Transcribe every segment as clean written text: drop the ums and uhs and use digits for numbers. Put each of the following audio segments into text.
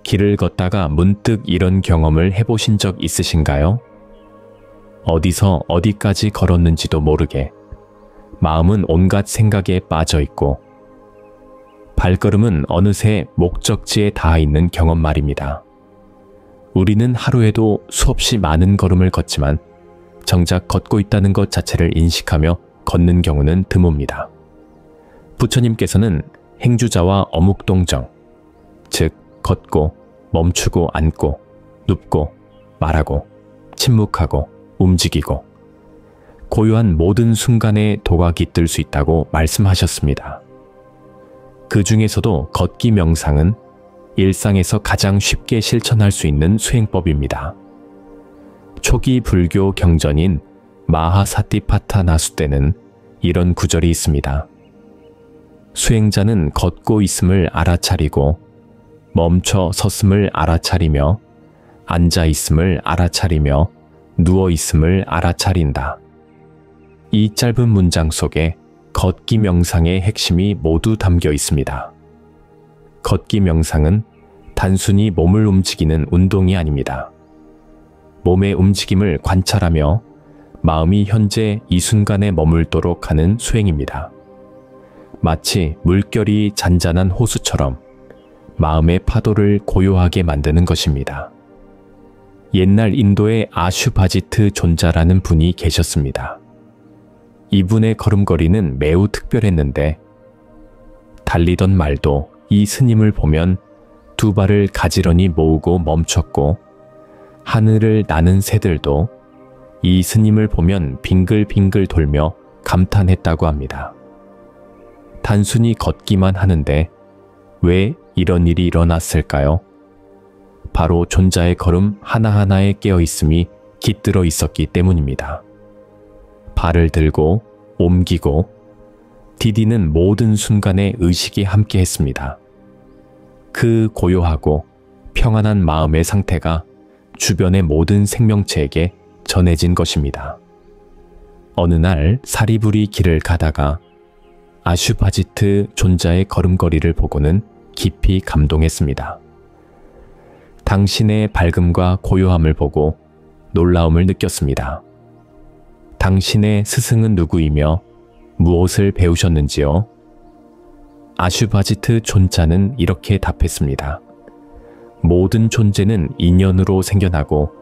길을 걷다가 문득 이런 경험을 해보신 적 있으신가요? 어디서 어디까지 걸었는지도 모르게 마음은 온갖 생각에 빠져 있고 발걸음은 어느새 목적지에 닿아 있는 경험 말입니다. 우리는 하루에도 수없이 많은 걸음을 걷지만 정작 걷고 있다는 것 자체를 인식하며 걷는 경우는 드뭅니다. 부처님께서는 행주자와 어묵동정, 즉 걷고 멈추고 앉고 눕고 말하고 침묵하고 움직이고 고요한 모든 순간에 도가 깃들 수 있다고 말씀하셨습니다. 그 중에서도 걷기 명상은 일상에서 가장 쉽게 실천할 수 있는 수행법입니다. 초기 불교 경전인 마하사티파타나수 때는 이런 구절이 있습니다. 수행자는 걷고 있음을 알아차리고 멈춰 섰음을 알아차리며 앉아 있음을 알아차리며 누워 있음을 알아차린다. 이 짧은 문장 속에 걷기 명상의 핵심이 모두 담겨 있습니다. 걷기 명상은 단순히 몸을 움직이는 운동이 아닙니다. 몸의 움직임을 관찰하며 마음이 현재 이 순간에 머물도록 하는 수행입니다. 마치 물결이 잔잔한 호수처럼 마음의 파도를 고요하게 만드는 것입니다. 옛날 인도의 아슈바지트 존자라는 분이 계셨습니다. 이분의 걸음걸이는 매우 특별했는데 달리던 말도 이 스님을 보면 두 발을 가지런히 모으고 멈췄고 하늘을 나는 새들도 이 스님을 보면 빙글빙글 돌며 감탄했다고 합니다. 단순히 걷기만 하는데 왜 이런 일이 일어났을까요? 바로 존자의 걸음 하나하나에 깨어있음이 깃들어 있었기 때문입니다. 발을 들고 옮기고 디디는 모든 순간에 의식이 함께 했습니다. 그 고요하고 평안한 마음의 상태가 주변의 모든 생명체에게 전해진 것입니다. 어느 날 사리부리 길을 가다가 아슈바지트 존자의 걸음걸이를 보고는 깊이 감동했습니다. 당신의 밝음과 고요함을 보고 놀라움을 느꼈습니다. 당신의 스승은 누구이며 무엇을 배우셨는지요? 아슈바지트 존자는 이렇게 답했습니다. 모든 존재는 인연으로 생겨나고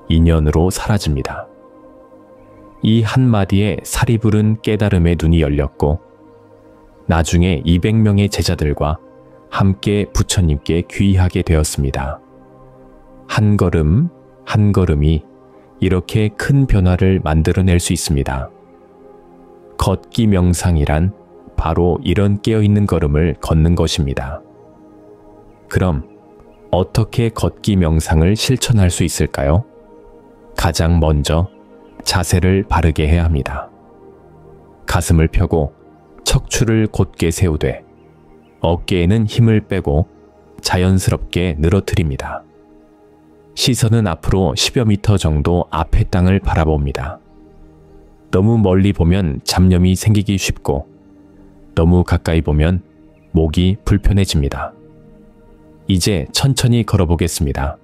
인연으로 사라집니다. 이 한마디에 사리불은 깨달음의 눈이 열렸고 나중에 200명의 제자들과 함께 부처님께 귀의하게 되었습니다. 한 걸음 한 걸음이 이렇게 큰 변화를 만들어낼 수 있습니다. 걷기 명상이란 바로 이런 깨어있는 걸음을 걷는 것입니다. 그럼 어떻게 걷기 명상을 실천할 수 있을까요? 가장 먼저 자세를 바르게 해야 합니다. 가슴을 펴고 척추를 곧게 세우되 어깨에는 힘을 빼고 자연스럽게 늘어뜨립니다. 시선은 앞으로 10여 미터 정도 앞의 땅을 바라봅니다. 너무 멀리 보면 잡념이 생기기 쉽고 너무 가까이 보면 목이 불편해집니다. 이제 천천히 걸어보겠습니다.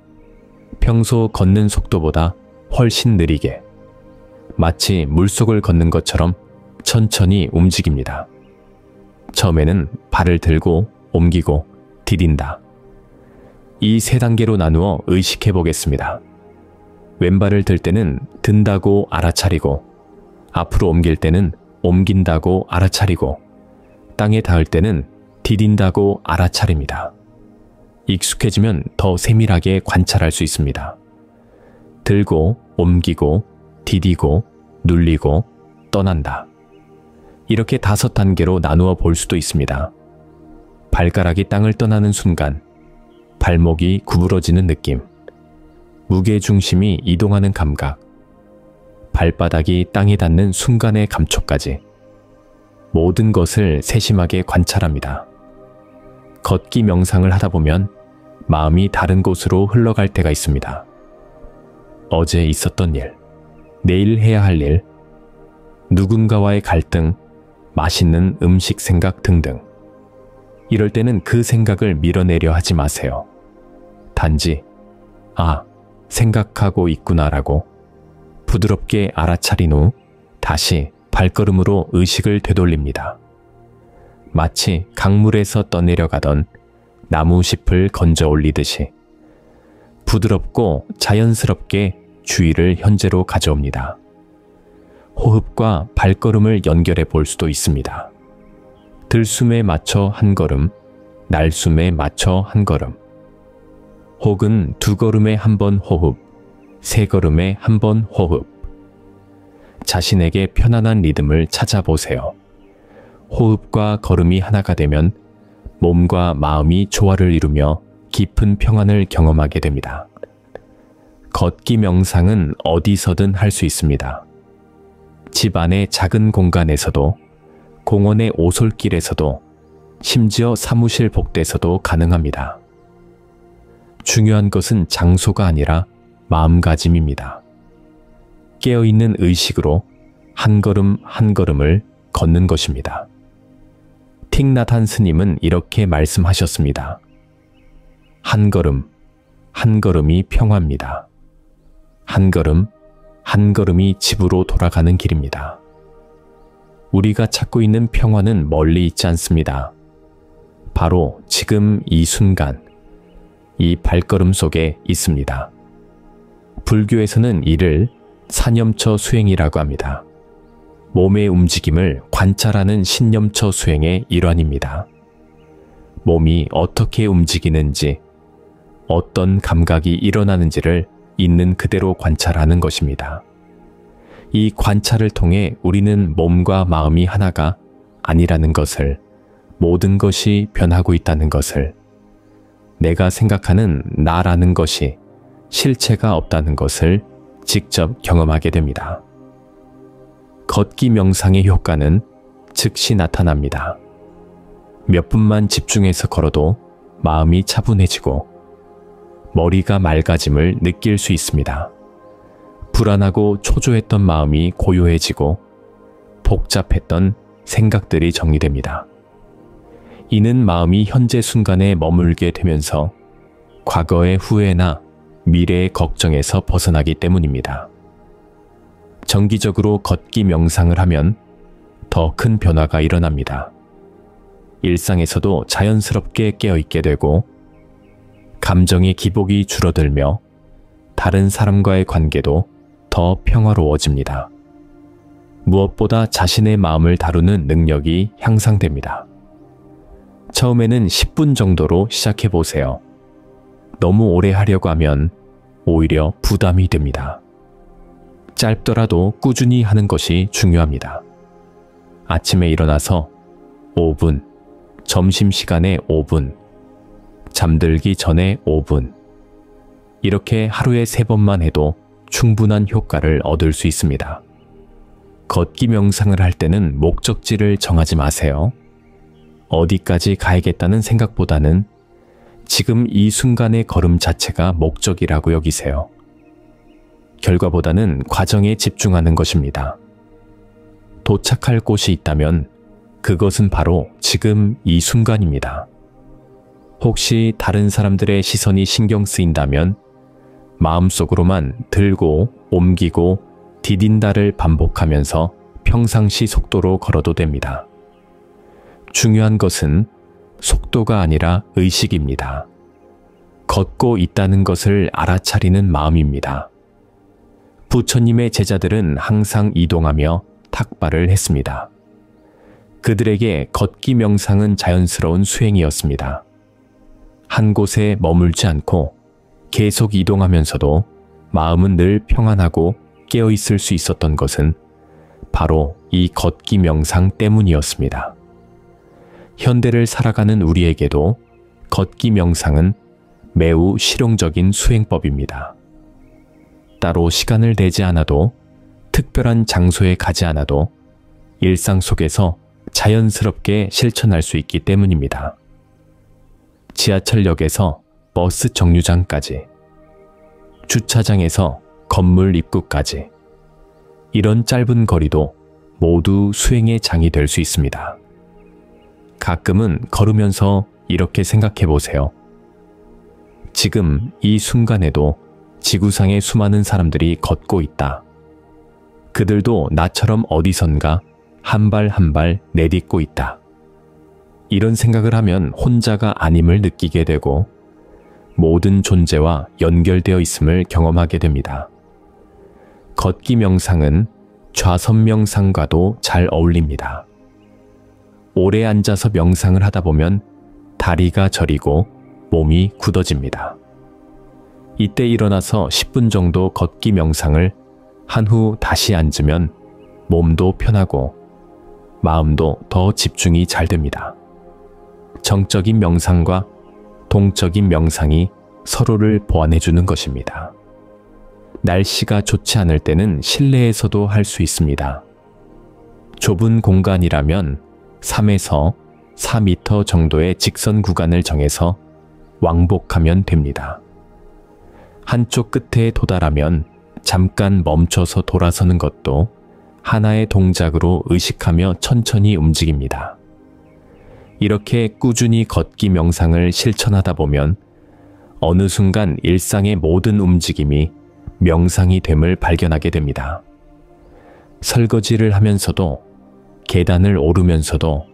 평소 걷는 속도보다 훨씬 느리게 마치 물속을 걷는 것처럼 천천히 움직입니다. 처음에는 발을 들고 옮기고 디딘다. 이 세 단계로 나누어 의식해 보겠습니다. 왼발을 들 때는 든다고 알아차리고 앞으로 옮길 때는 옮긴다고 알아차리고 땅에 닿을 때는 디딘다고 알아차립니다. 익숙해지면 더 세밀하게 관찰할 수 있습니다. 들고 옮기고 디디고 눌리고 떠난다. 이렇게 5단계로 나누어 볼 수도 있습니다. 발가락이 땅을 떠나는 순간 발목이 구부러지는 느낌, 무게중심이 이동하는 감각, 발바닥이 땅에 닿는 순간의 감촉까지 모든 것을 세심하게 관찰합니다. 걷기 명상을 하다 보면 마음이 다른 곳으로 흘러갈 때가 있습니다. 어제 있었던 일, 내일 해야 할 일, 누군가와의 갈등, 맛있는 음식 생각 등등. 이럴 때는 그 생각을 밀어내려 하지 마세요. 단지 생각하고 있구나라고 부드럽게 알아차린 후 다시 발걸음으로 의식을 되돌립니다. 마치 강물에서 떠내려가던 나무잎을 건져 올리듯이 부드럽고 자연스럽게 주의를 현재로 가져옵니다. 호흡과 발걸음을 연결해 볼 수도 있습니다. 들숨에 맞춰 한 걸음, 날숨에 맞춰 한 걸음, 혹은 2걸음에 한 번 호흡, 3걸음에 한 번 호흡. 자신에게 편안한 리듬을 찾아보세요. 호흡과 걸음이 하나가 되면 몸과 마음이 조화를 이루며 깊은 평안을 경험하게 됩니다. 걷기 명상은 어디서든 할 수 있습니다. 집 안의 작은 공간에서도, 공원의 오솔길에서도, 심지어 사무실 복대에서도 가능합니다. 중요한 것은 장소가 아니라 마음가짐입니다. 깨어있는 의식으로 한 걸음 한 걸음을 걷는 것입니다. 틱나탄 스님은 이렇게 말씀하셨습니다. 한 걸음, 한 걸음이 평화입니다. 한 걸음, 한 걸음이 집으로 돌아가는 길입니다. 우리가 찾고 있는 평화는 멀리 있지 않습니다. 바로 지금 이 순간, 이 발걸음 속에 있습니다. 불교에서는 이를 사념처 수행이라고 합니다. 몸의 움직임을 관찰하는 신념처 수행의 일환입니다. 몸이 어떻게 움직이는지, 어떤 감각이 일어나는지를 있는 그대로 관찰하는 것입니다. 이 관찰을 통해 우리는 몸과 마음이 하나가 아니라는 것을, 모든 것이 변하고 있다는 것을, 내가 생각하는 나라는 것이 실체가 없다는 것을 직접 경험하게 됩니다. 걷기 명상의 효과는 즉시 나타납니다. 몇 분만 집중해서 걸어도 마음이 차분해지고 머리가 맑아짐을 느낄 수 있습니다. 불안하고 초조했던 마음이 고요해지고 복잡했던 생각들이 정리됩니다. 이는 마음이 현재 순간에 머물게 되면서 과거의 후회나 미래의 걱정에서 벗어나기 때문입니다. 정기적으로 걷기 명상을 하면 더 큰 변화가 일어납니다. 일상에서도 자연스럽게 깨어있게 되고 감정의 기복이 줄어들며 다른 사람과의 관계도 더 평화로워집니다. 무엇보다 자신의 마음을 다루는 능력이 향상됩니다. 처음에는 10분 정도로 시작해 보세요. 너무 오래 하려고 하면 오히려 부담이 됩니다. 짧더라도 꾸준히 하는 것이 중요합니다. 아침에 일어나서 5분, 점심시간에 5분, 잠들기 전에 5분, 이렇게 하루에 3번만 해도 충분한 효과를 얻을 수 있습니다. 걷기 명상을 할 때는 목적지를 정하지 마세요. 어디까지 가야겠다는 생각보다는 지금 이 순간의 걸음 자체가 목적이라고 여기세요. 결과보다는 과정에 집중하는 것입니다. 도착할 곳이 있다면 그것은 바로 지금 이 순간입니다. 혹시 다른 사람들의 시선이 신경 쓰인다면 마음속으로만 들고 옮기고 디딘다를 반복하면서 평상시 속도로 걸어도 됩니다. 중요한 것은 속도가 아니라 의식입니다. 걷고 있다는 것을 알아차리는 마음입니다. 부처님의 제자들은 항상 이동하며 탁발을 했습니다. 그들에게 걷기 명상은 자연스러운 수행이었습니다. 한 곳에 머물지 않고 계속 이동하면서도 마음은 늘 평안하고 깨어있을 수 있었던 것은 바로 이 걷기 명상 때문이었습니다. 현대를 살아가는 우리에게도 걷기 명상은 매우 실용적인 수행법입니다. 따로 시간을 내지 않아도, 특별한 장소에 가지 않아도 일상 속에서 자연스럽게 실천할 수 있기 때문입니다. 지하철역에서 버스 정류장까지, 주차장에서 건물 입구까지, 이런 짧은 거리도 모두 수행의 장이 될 수 있습니다. 가끔은 걸으면서 이렇게 생각해 보세요. 지금 이 순간에도 지구상의 수많은 사람들이 걷고 있다. 그들도 나처럼 어디선가 한 발 한 발 내딛고 있다. 이런 생각을 하면 혼자가 아님을 느끼게 되고 모든 존재와 연결되어 있음을 경험하게 됩니다. 걷기 명상은 좌선 명상과도 잘 어울립니다. 오래 앉아서 명상을 하다 보면 다리가 저리고 몸이 굳어집니다. 이때 일어나서 10분 정도 걷기 명상을 한 후 다시 앉으면 몸도 편하고 마음도 더 집중이 잘 됩니다. 정적인 명상과 동적인 명상이 서로를 보완해주는 것입니다. 날씨가 좋지 않을 때는 실내에서도 할 수 있습니다. 좁은 공간이라면 3에서 4m 정도의 직선 구간을 정해서 왕복하면 됩니다. 한쪽 끝에 도달하면 잠깐 멈춰서 돌아서는 것도 하나의 동작으로 의식하며 천천히 움직입니다. 이렇게 꾸준히 걷기 명상을 실천하다 보면 어느 순간 일상의 모든 움직임이 명상이 됨을 발견하게 됩니다. 설거지를 하면서도, 계단을 오르면서도,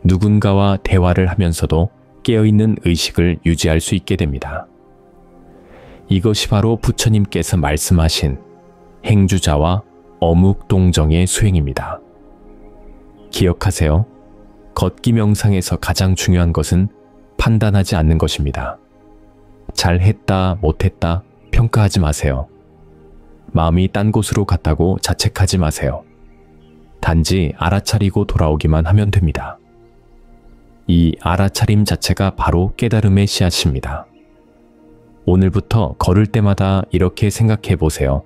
누군가와 대화를 하면서도 깨어있는 의식을 유지할 수 있게 됩니다. 이것이 바로 부처님께서 말씀하신 행주자와 어묵동정의 수행입니다. 기억하세요. 걷기 명상에서 가장 중요한 것은 판단하지 않는 것입니다. 잘했다, 못했다 평가하지 마세요. 마음이 딴 곳으로 갔다고 자책하지 마세요. 단지 알아차리고 돌아오기만 하면 됩니다. 이 알아차림 자체가 바로 깨달음의 씨앗입니다. 오늘부터 걸을 때마다 이렇게 생각해 보세요.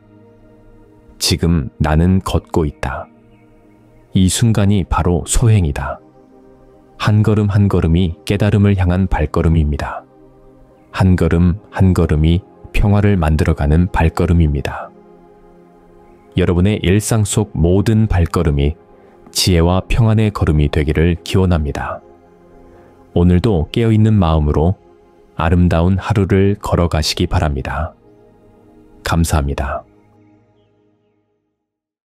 지금 나는 걷고 있다. 이 순간이 바로 소행이다. 한 걸음 한 걸음이 깨달음을 향한 발걸음입니다. 한 걸음 한 걸음이 평화를 만들어가는 발걸음입니다. 여러분의 일상 속 모든 발걸음이 지혜와 평안의 걸음이 되기를 기원합니다. 오늘도 깨어있는 마음으로 아름다운 하루를 걸어가시기 바랍니다. 감사합니다.